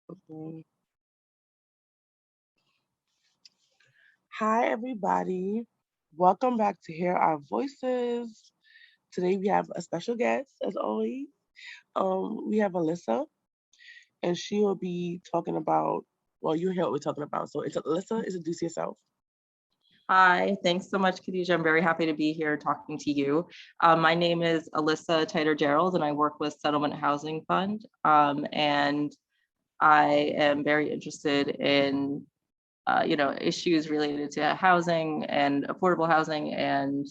Mhm. Hi, everybody. Welcome back to Hear Our Voices. Today we have a special guest, as always. We have Alissa, and she will be talking about. Well, you hear what we're talking about. So, it's Alissa. Introduce yourself. Hi, thanks so much, Khadija. I'm very happy to be here talking to you. My name is Alissa Tyghter-Gerald, and I work with Settlement Housing Fund. And I am very interested in, issues related to housing and affordable housing and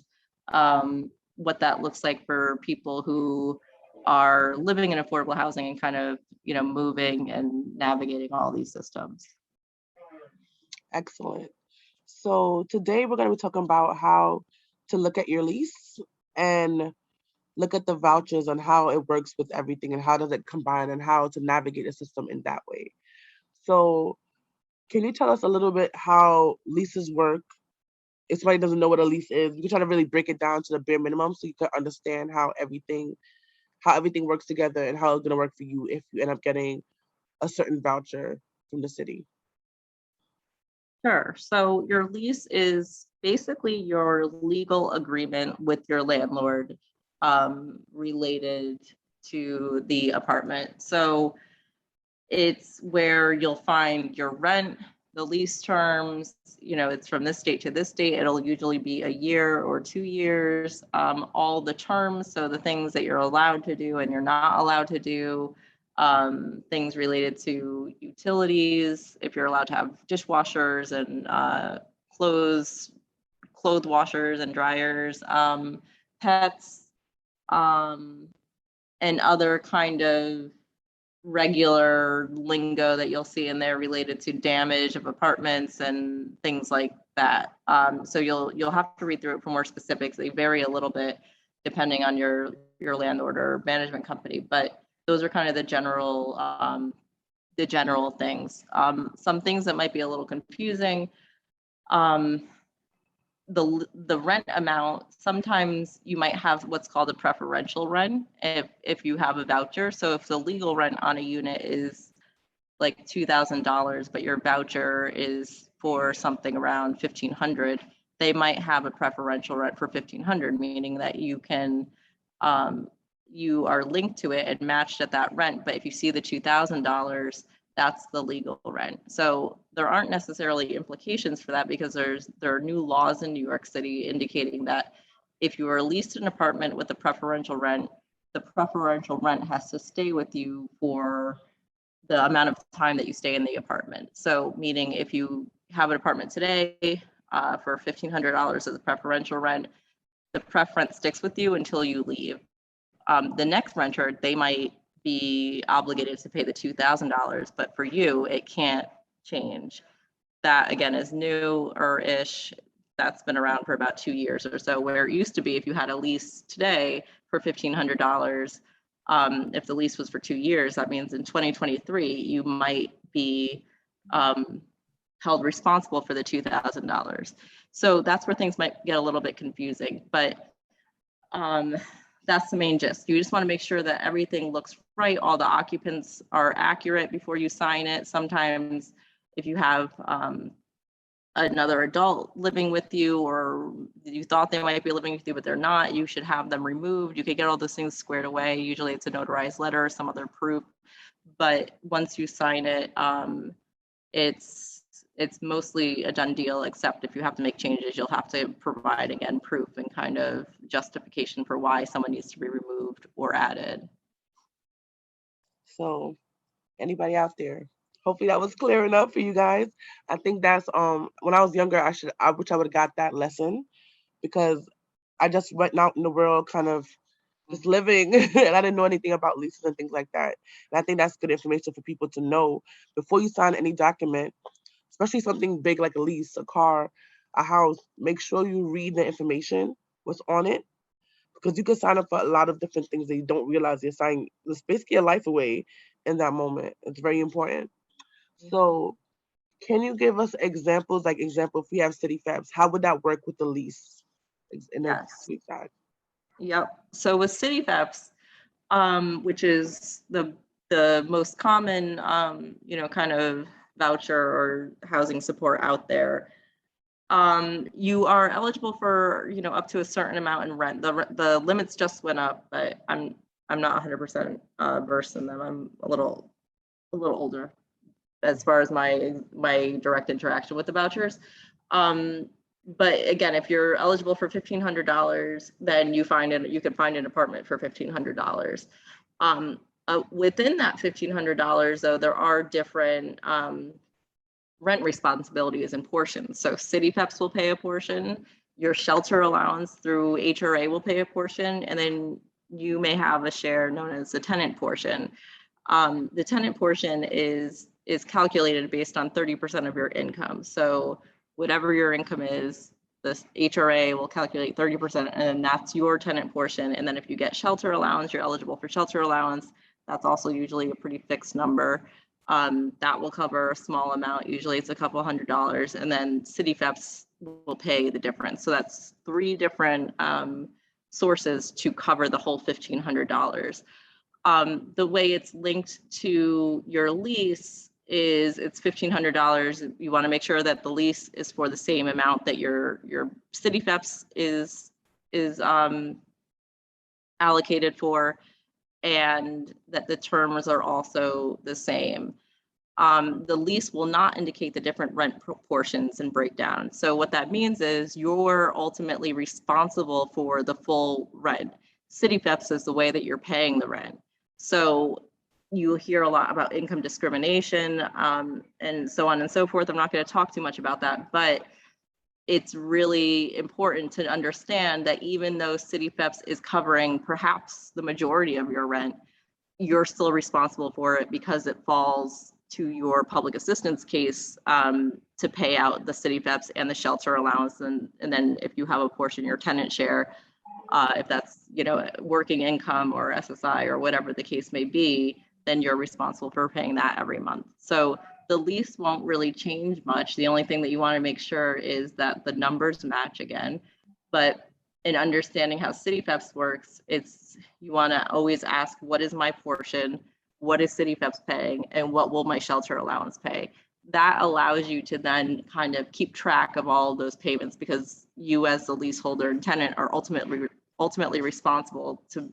what that looks like for people who are living in affordable housing and kind of, moving and navigating all these systems. Excellent. So, today we're going to be talking about how to look at your lease and look at the vouchers and how it works with everything and how does it combine and how to navigate the system in that way. So, can you tell us a little bit how leases work? If somebody doesn't know what a lease is, you can try to really break it down to the bare minimum so you can understand how everything works together and how it's gonna work for you if you end up getting a certain voucher from the city. Sure. So your lease is basically your legal agreement with your landlord related to the apartment. So it's where you'll find your rent, the lease terms, it's from this date to this date. It'll usually be a year or 2 years, all the terms. So the things that you're allowed to do and you're not allowed to do, things related to utilities, if you're allowed to have dishwashers and clothes, clothes washers and dryers, pets, um, and other kind of regular lingo that you'll see in there related to damage of apartments and things like that. So you'll have to read through it for more specifics. They vary a little bit depending on your landlord or management company, but those are kind of the general things. Some things that might be a little confusing. Um, the rent amount, sometimes you might have what's called a preferential rent if you have a voucher. So if the legal rent on a unit is like $2,000, but your voucher is for something around 1,500, they might have a preferential rent for 1,500, meaning that um, you are linked to it and matched at that rent. But if you see the $2,000, that's the legal rent. So there aren't necessarily implications for that because there are new laws in New York City indicating that if you are leased an apartment with a preferential rent, the preferential rent has to stay with you for the amount of time that you stay in the apartment. So, meaning if you have an apartment today for $1,500 as a preferential rent, the preference sticks with you until you leave. The next renter, they might be obligated to pay the $2,000, but for you, it can't change. That again is new or ish. That's been around for about 2 years or so, where it used to be if you had a lease today for $1,500, if the lease was for 2 years, that means in 2023, you might be um, held responsible for the $2,000. So that's where things might get a little bit confusing. But um, that's the main gist. You just want to make sure that everything looks right, all the occupants are accurate before you sign it. Sometimes if you have another adult living with you, or you thought they might be living with you but they're not, you should have them removed. You could get all those things squared away. Usually it's a notarized letter or some other proof, but once you sign it, it's mostly a done deal, except if you have to make changes, you'll have to provide again proof and kind of justification for why someone needs to be removed or added. So, anybody out there? Hopefully that was clear enough for you guys. I think that's when I was younger, I wish I would have got that lesson because I just went out in the world kind of just living and I didn't know anything about leases and things like that. And I think that's good information for people to know before you sign any document, especially something big like a lease, a car, a house. Make sure you read the information, what's on it, because you can sign up for a lot of different things that you don't realize you're signing. It's basically your life away in that moment. It's very important. So, can you give us examples? Like example, if we have city fabs, how would that work with the lease in a Yes. sweet side? Yep. So with city thefts, which is the the most common, kind of voucher or housing support out there, you are eligible for, up to a certain amount in rent. The limits just went up, but I'm not 100% versed in them. I'm a little older as far as my direct interaction with the vouchers. But again, if you're eligible for $1,500, then you can find an apartment for $1,500. Within that $1,500, though, there are different rent responsibilities and portions. So city PEPs will pay a portion, your shelter allowance through HRA will pay a portion, and then you may have a share known as the tenant portion. The tenant portion is calculated based on 30% of your income. So whatever your income is, the HRA will calculate 30%, and that's your tenant portion. And then if you get shelter allowance, you're eligible for shelter allowance. That's also usually a pretty fixed number. That will cover a small amount. Usually it's a couple $100s, and then city FEPs will pay the difference. So that's 3 different sources to cover the whole $1,500. The way it's linked to your lease is it's $1,500. You want to make sure that the lease is for the same amount that your city FEPs is allocated for, and that the terms are also the same. The lease will not indicate the different rent proportions and breakdown. So what that means is you're ultimately responsible for the full rent. City FEPs is the way that you're paying the rent. So you hear a lot about income discrimination and so on and so forth. I'm not going to talk too much about that, but it's really important to understand that even though city FEPs is covering perhaps the majority of your rent, you're still responsible for it because it falls to your public assistance case to pay out the city FEPs and the shelter allowance. And then if you have a portion, your tenant share, if that's, working income or SSI or whatever the case may be, then you're responsible for paying that every month. So the lease won't really change much. The only thing that you want to make sure is that the numbers match again. But in understanding how city FEPs works, you want to always ask, what is my portion? What is city FEPs paying? And what will my shelter allowance pay? That allows you to then kind of keep track of all of those payments, because you as the leaseholder and tenant are ultimately responsible to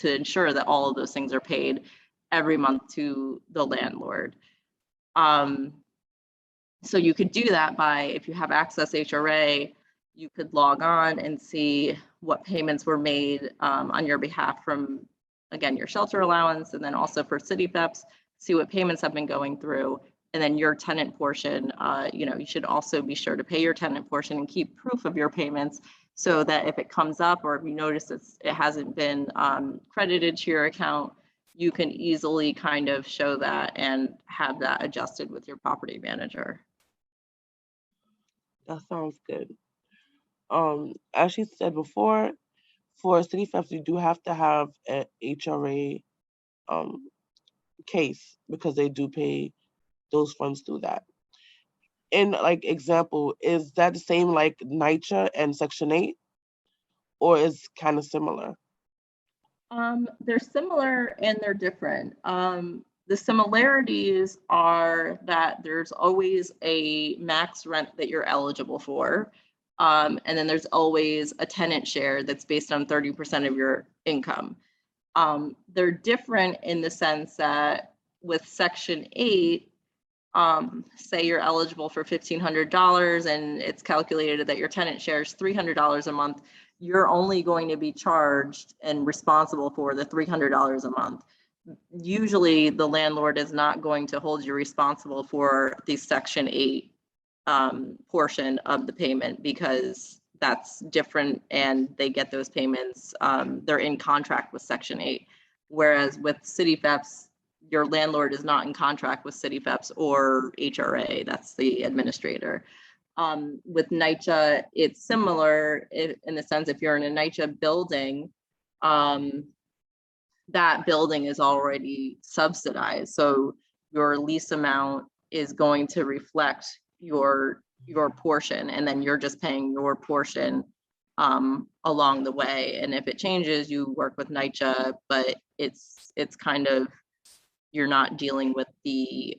ensure that all of those things are paid every month to the landlord. So you could do that by, if you have access HRA, you could log on and see what payments were made on your behalf from, again, your shelter allowance, and then also for city FEPs, see what payments have been going through. And then your tenant portion, you should also be sure to pay your tenant portion and keep proof of your payments, so that if it comes up or if you notice it hasn't been credited to your account, you can easily kind of show that and have that adjusted with your property manager. That sounds good. As she said before, for city FEPs, you do have to have an HRA case, because they do pay those funds through that. In example, is that the same like NYCHA and Section 8, or is kind of similar? They're similar and they're different. The similarities are that there's always a max rent that you're eligible for. And then there's always a tenant share that's based on 30% of your income. They're different in the sense that with Section 8, say you're eligible for $1,500 and it's calculated that your tenant share is $300 a month, you're only going to be charged and responsible for the $300 a month. Usually the landlord is not going to hold you responsible for the Section 8 portion of the payment, because that's different and they get those payments. They're in contract with Section 8. Whereas with city FEPs, your landlord is not in contract with city FEPs or HRA, that's the administrator. With NYCHA, it's similar in the sense, if you're in a NYCHA building, that building is already subsidized. So your lease amount is going to reflect your portion, and then you're just paying your portion along the way. And if it changes, you work with NYCHA, but it's kind of you're not dealing with the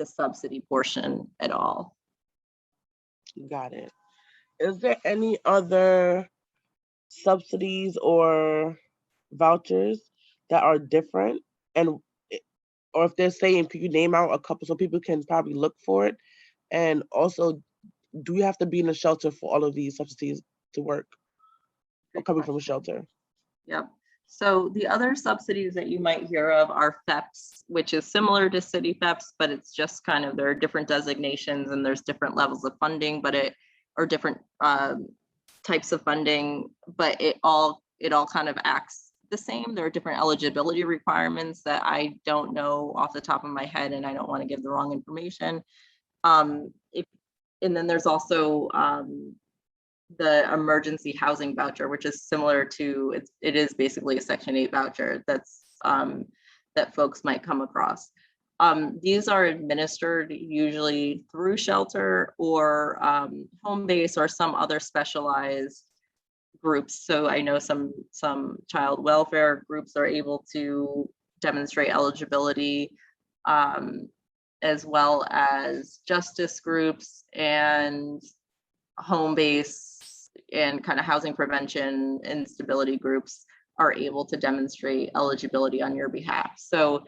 subsidy portion at all. Got it. Is there any other subsidies or vouchers that are different? And or if they're saying, could you name out a couple so people can probably look for it? And also, do you have to be in a shelter for all of these subsidies to work? Or coming from a shelter? Yep. So the other subsidies that you might hear of are FEPS, which is similar to city FEPS, but it's just kind of, there are different designations and there's different levels of funding, but or different types of funding, but it all kind of acts the same. There are different eligibility requirements that I don't know off the top of my head, and I don't want to give the wrong information. And then there's also the emergency housing voucher, which is similar to, it is basically a Section 8 voucher that's that folks might come across. These are administered usually through shelter or home base or some other specialized groups. So I know some child welfare groups are able to demonstrate eligibility, as well as justice groups and home base and kind of housing prevention instability groups are able to demonstrate eligibility on your behalf. So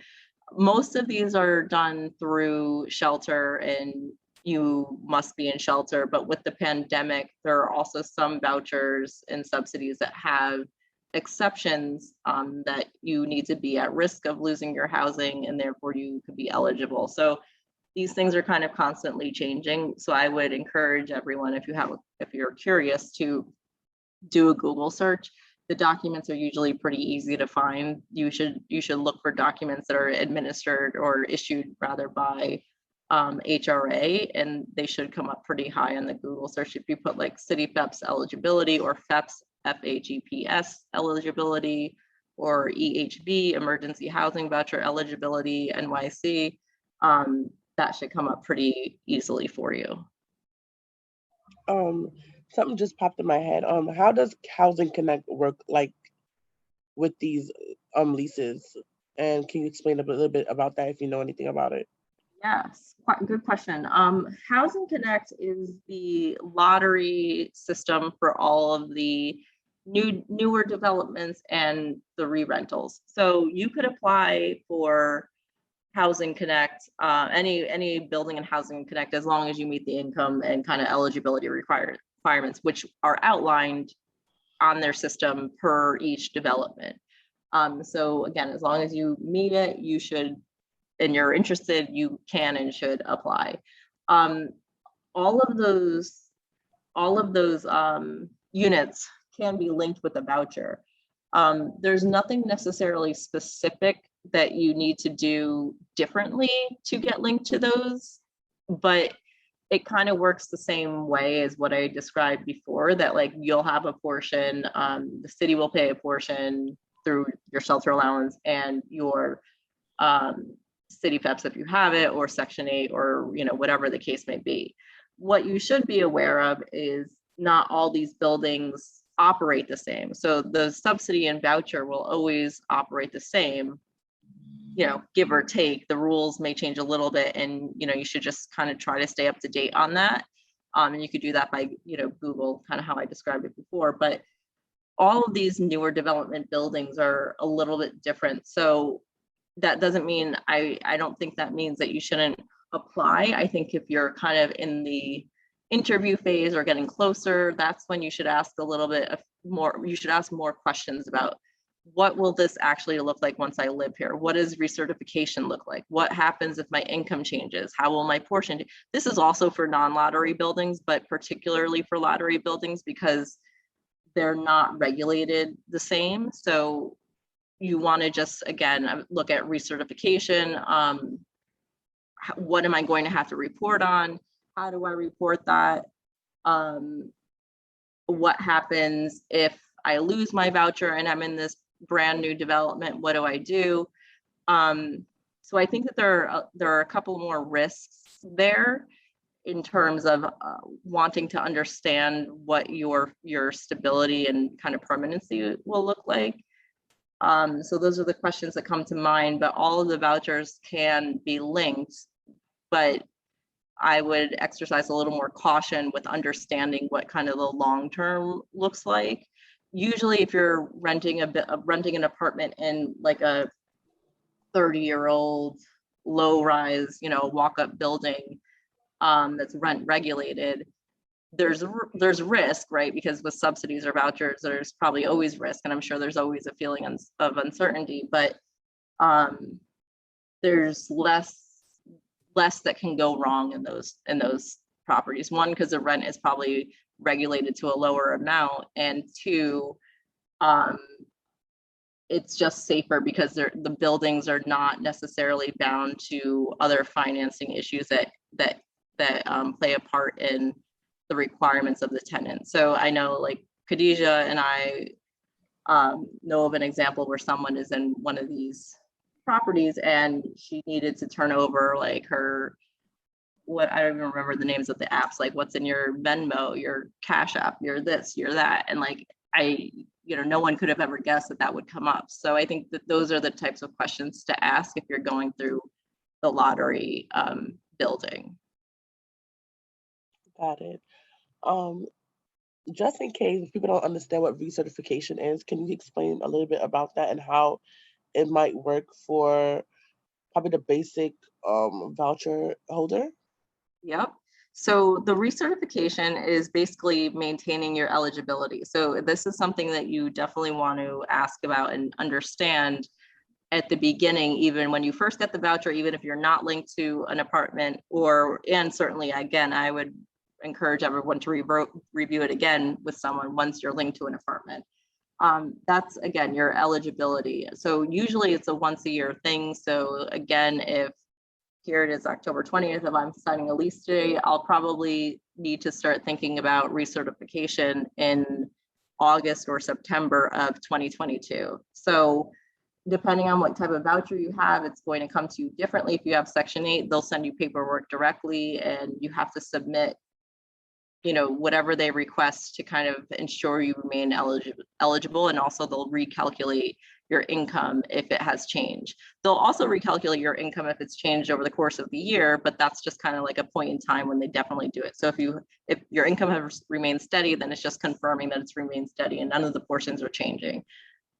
most of these are done through shelter and you must be in shelter, but with the pandemic, there are also some vouchers and subsidies that have exceptions that you need to be at risk of losing your housing and therefore you could be eligible. So these things are kind of constantly changing. So I would encourage everyone, if you're curious, to do a Google search. The documents are usually pretty easy to find. You should look for documents that are administered or issued rather by HRA, and they should come up pretty high on the Google search. If you put like city FEPS eligibility or FEPS, FHEPS eligibility, or EHV, emergency housing voucher eligibility, NYC, that should come up pretty easily for you. Something just popped in my head. How does Housing Connect work, like with these leases? And can you explain a little bit about that if you know anything about it? Yes, quite good question. Housing Connect is the lottery system for all of the newer developments and the re-rentals. So you could apply for Housing Connect, any building in Housing Connect, as long as you meet the income and kind of eligibility requirements, which are outlined on their system per each development. So again, as long as you meet it, you should, and you're interested, you can and should apply. All of those units can be linked with a voucher. There's nothing necessarily specific that you need to do differently to get linked to those, but it kind of works the same way as what I described before, that like you'll have a portion, the city will pay a portion through your shelter allowance and your city FEPS if you have it, or Section 8, or whatever the case may be. What you should be aware of is not all these buildings operate the same. So the subsidy and voucher will always operate the same, give or take. The rules may change a little bit, and you should just kind of try to stay up to date on that. And you could do that by Google, kind of how I described it before. But all of these newer development buildings are a little bit different. So that doesn't mean, I don't think that means that you shouldn't apply. I think if you're kind of in the interview phase or getting closer, that's when you should ask a little bit more, you should ask more questions about what will this actually look like once I live here? What does recertification look like? What happens if my income changes? How will my portion? This is also for non-lottery buildings, but particularly for lottery buildings because they're not regulated the same. So you want to just, again, look at recertification. What am I going to have to report on? How do I report that? What happens if I lose my voucher and I'm in this brand new development? What do I do? So I think that there are a couple more risks there in terms of wanting to understand what your stability and kind of permanency will look like. So those are the questions that come to mind, but all of the vouchers can be linked, but I would exercise a little more caution with understanding what kind of the long term looks like. Usually if you're renting an apartment in like a 30-year-old low rise, walk-up building that's rent regulated, there's risk, right? Because with subsidies or vouchers, there's probably always risk, and I'm sure there's always a feeling of uncertainty, but there's less that can go wrong in those properties. One, because the rent is probably regulated to a lower amount, and two, it's just safer because the buildings are not necessarily bound to other financing issues that play a part in the requirements of the tenant. So I know, like, Khadijah and I know of an example where someone is in one of these properties and she needed to turn over like her, what, I don't even remember the names of the apps, like what's in your Venmo, your Cash App, your this, your that. And like, no one could have ever guessed that would come up. So I think that those are the types of questions to ask if you're going through the lottery building. Got it. Just in case people don't understand what recertification is, can you explain a little bit about that and how it might work for probably the basic voucher holder? Yep. So the recertification is basically maintaining your eligibility. So this is something that you definitely want to ask about and understand at the beginning, even when you first get the voucher, even if you're not linked to an apartment, and certainly, again, I would encourage everyone to review it again with someone once you're linked to an apartment. That's, again, your eligibility. So usually it's a once a year thing. So again, if here it is October 20th, if I'm signing a lease today, I'll probably need to start thinking about recertification in August or September of 2022. So depending on what type of voucher you have, it's going to come to you differently. If you have Section 8, they'll send you paperwork directly and you have to submit whatever they request to kind of ensure you remain eligible. And also they'll recalculate your income if it has changed. They'll also recalculate your income if it's changed over the course of the year, but that's just kind of like a point in time when they definitely do it. So if your income has remained steady, then it's just confirming that it's remained steady and none of the portions are changing.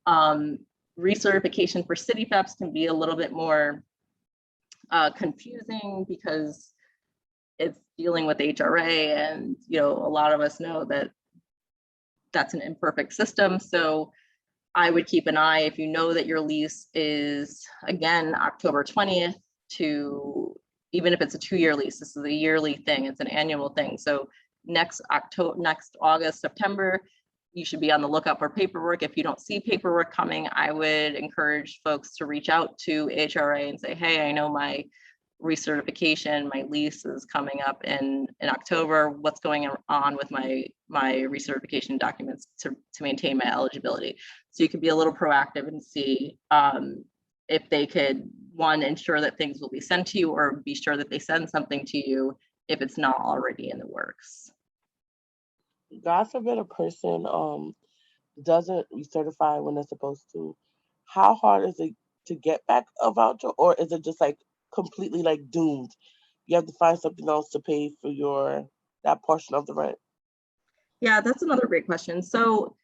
Recertification for city PEPs can be a little bit more confusing because it's dealing with HRA, and a lot of us know that that's an imperfect system. So I would keep an eye, if you know that your lease is, again, October 20th to, even if it's a 2-year lease, this is a yearly thing, it's an annual thing. So next August, September, you should be on the lookout for paperwork. If you don't see paperwork coming, I would encourage folks to reach out to HRA and say, hey, I know my recertification, my lease is coming up in October. What's going on with my recertification documents to maintain my eligibility? So you could be a little proactive and see if they could, one, ensure that things will be sent to you, or be sure that they send something to you if it's not already in the works. God forbid a person doesn't recertify when they're supposed to. How hard is it to get back a voucher, or is it just like completely like doomed? You have to find something else to pay for that portion of the rent. Yeah, that's another great question. So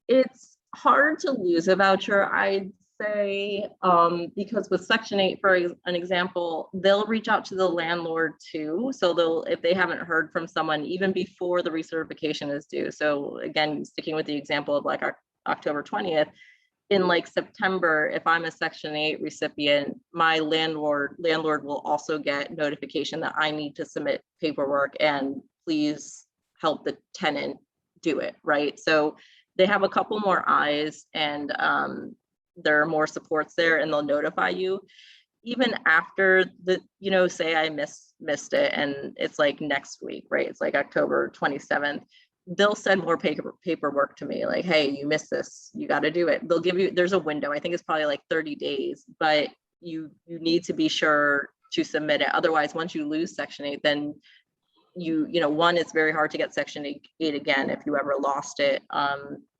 it's hard to lose a voucher, I'd say, because with Section 8, for an example, they'll reach out to the landlord too. So if they haven't heard from someone even before the recertification is due. So again, sticking with the example of like October 20th, in like September, if I'm a Section 8 recipient, my landlord will also get notification that I need to submit paperwork and please help the tenant do it, right? So they have a couple more eyes, and there are more supports there, and they'll notify you. Even after say I missed it and it's like next week, right? It's like October 27th. They'll send more paperwork to me, like, hey, you missed this, you got to do it. They'll give you, there's a window, I think it's probably like 30 days, but you need to be sure to submit it. Otherwise, once you lose Section 8, then one, it's very hard to get Section 8 again if you ever lost it.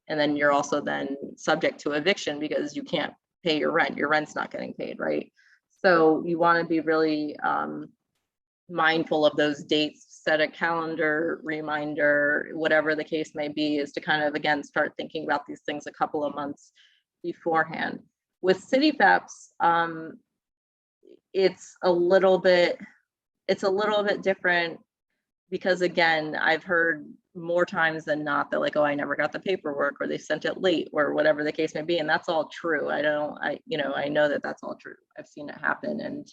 And then you're also then subject to eviction because you can't pay your rent. Your rent's not getting paid, right? So you want to be really mindful of those dates, set a calendar reminder, whatever the case may be, is to kind of, again, start thinking about these things a couple of months beforehand. With city PEPs, it's a little bit different because, again, I've heard more times than not that, like, oh, I never got the paperwork, or they sent it late, or whatever the case may be. And that's all true. I know that that's all true. I've seen it happen, and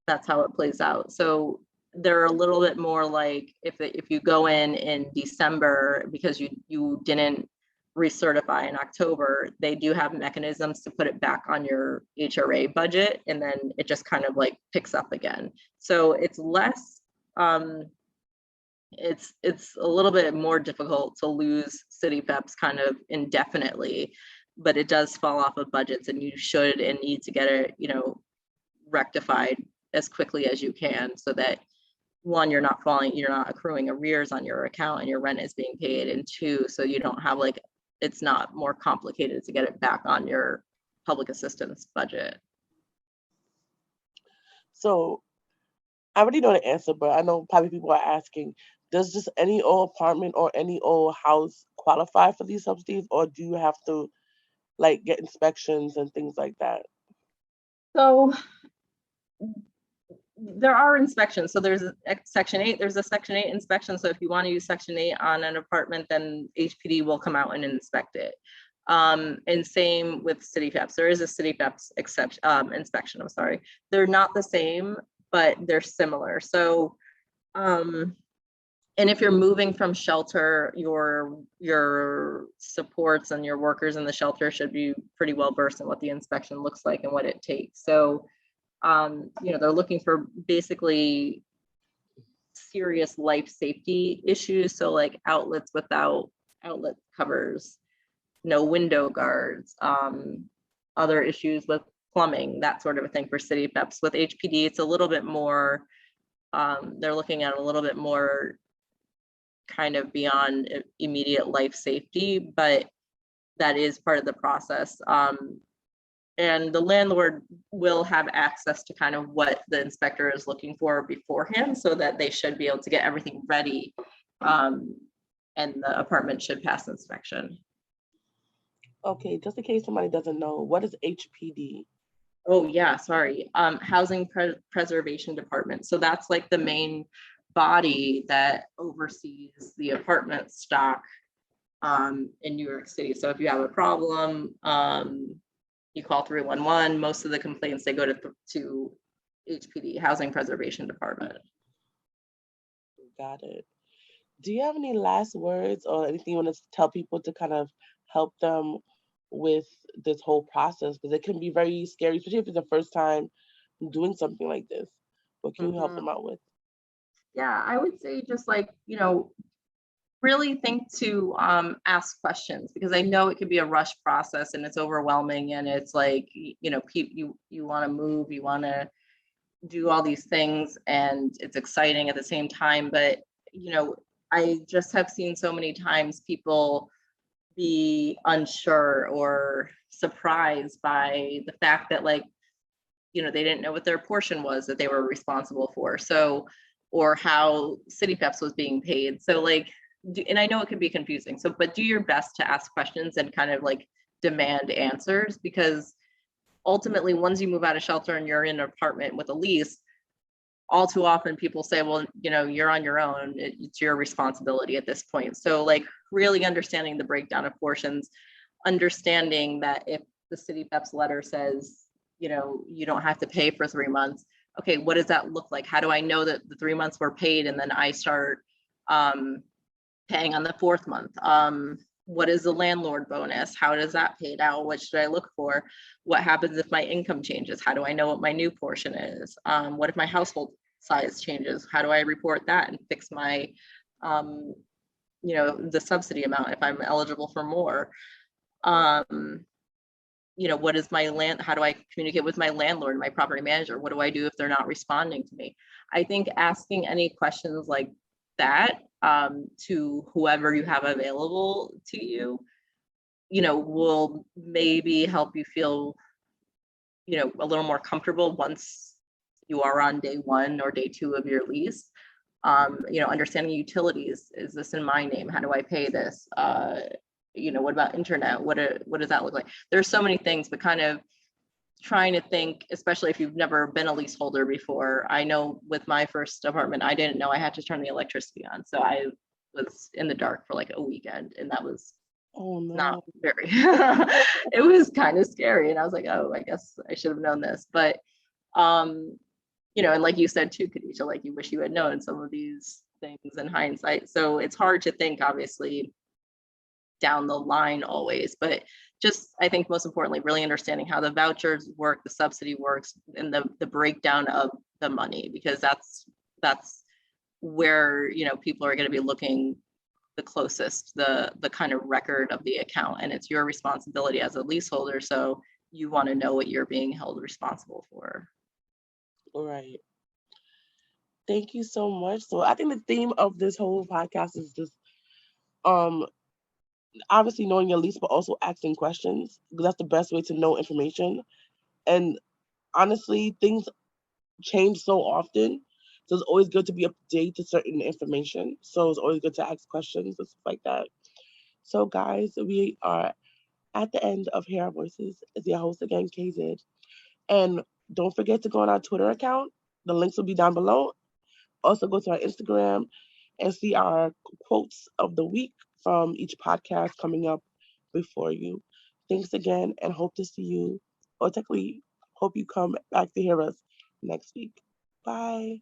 that's how it plays out. So they're a little bit more like, if you go in December because you didn't recertify in October, they do have mechanisms to put it back on your HRA budget, and then it just kind of like picks up again. So it's less, it's a little bit more difficult to lose city PEPs kind of indefinitely, but it does fall off of budgets, and you should and need to get it, rectified as quickly as you can, so that, one, you're not accruing arrears on your account and your rent is being paid, and two, so you don't have, like, it's not more complicated to get it back on your public assistance budget. So I already know the answer, but I know probably people are asking, does just any old apartment or any old house qualify for these subsidies, or do you have to like get inspections and things like that? So there are inspections. So there's a Section 8, there's a Section 8 inspection. So if you want to use Section 8 on an apartment, then HPD will come out and inspect it. And same with city PEPs. There is a city PEPs inspection, I'm sorry. They're not the same, but they're similar. So, and if you're moving from shelter, your supports and your workers in the shelter should be pretty well versed in what the inspection looks like and what it takes. So, they're looking for basically serious life safety issues. So like outlets without outlet covers, no window guards, other issues with plumbing, that sort of a thing for city PEPs. With HPD, it's a little bit more, they're looking at a little bit more kind of beyond immediate life safety, but that is part of the process. And the landlord will have access to kind of what the inspector is looking for beforehand, so that they should be able to get everything ready, and the apartment should pass inspection. Okay, just in case somebody doesn't know, what is HPD? Oh yeah, sorry. Housing Preservation Department. So that's like the main body that oversees the apartment stock in New York City. So if you have a problem, you call 311. Most of the complaints, they go to HPD, Housing Preservation Department. Got it. Do you have any last words or anything you want to tell people to kind of help them with this whole process? Because it can be very scary, especially if it's the first time doing something like this. What can you help them out with? Yeah, I would say just like, really think to ask questions, because I know it could be a rush process and it's overwhelming, and it's like, you want to move, you want to do all these things, and it's exciting at the same time. But, I just have seen so many times people be unsure or surprised by the fact that, like, they didn't know what their portion was that they were responsible for. So, or how city PEPs was being paid. So like, and I know it can be confusing. So, but do your best to ask questions and kind of like demand answers, because ultimately, once you move out of shelter and you're in an apartment with a lease, all too often people say, well, you're on your own. It's your responsibility at this point. So like really understanding the breakdown of portions, understanding that if the city PEPs letter says, you don't have to pay for 3 months. Okay, what does that look like? How do I know that the 3 months were paid and then I start paying on the 4th month? What is the landlord bonus? How does that paid out? What should I look for? What happens if my income changes? How do I know what my new portion is? What if my household size changes? How do I report that and fix my, the subsidy amount if I'm eligible for more? What is my how do I communicate with my landlord, my property manager? What do I do if they're not responding to me? I think asking any questions like that to whoever you have available to you, will maybe help you feel, a little more comfortable once you are on day 1 or day 2 of your lease. Understanding utilities. Is this in my name? How do I pay this? What about internet? What does that look like? There's so many things, but kind of trying to think, especially if you've never been a leaseholder before. I know with my first apartment, I didn't know I had to turn the electricity on. So I was in the dark for like a weekend, and that was Oh not no. very, it was kind of scary. And I was like, oh, I guess I should have known this. But, and like you said too, Khadijah, like you wish you had known some of these things in hindsight. So it's hard to think, obviously, down the line always, but just, I think most importantly, really understanding how the vouchers work, the subsidy works, and the breakdown of the money, because that's where, people are going to be looking the closest, the kind of record of the account, and it's your responsibility as a leaseholder. So you want to know what you're being held responsible for. All right. Thank you so much. So I think the theme of this whole podcast is just um obviously knowing your lease, but also asking questions, because that's the best way to know information. And honestly, things change so often. So it's always good to be up to date to certain information. So it's always good to ask questions and stuff like that. So guys, we are at the end of Hear Our Voices. It's your host again, KZ. And don't forget to go on our Twitter account. The links will be down below. Also go to our Instagram and see our quotes of the week from each podcast coming up before you. Thanks again, and hope to see you, or technically hope you come back to hear us next week. Bye.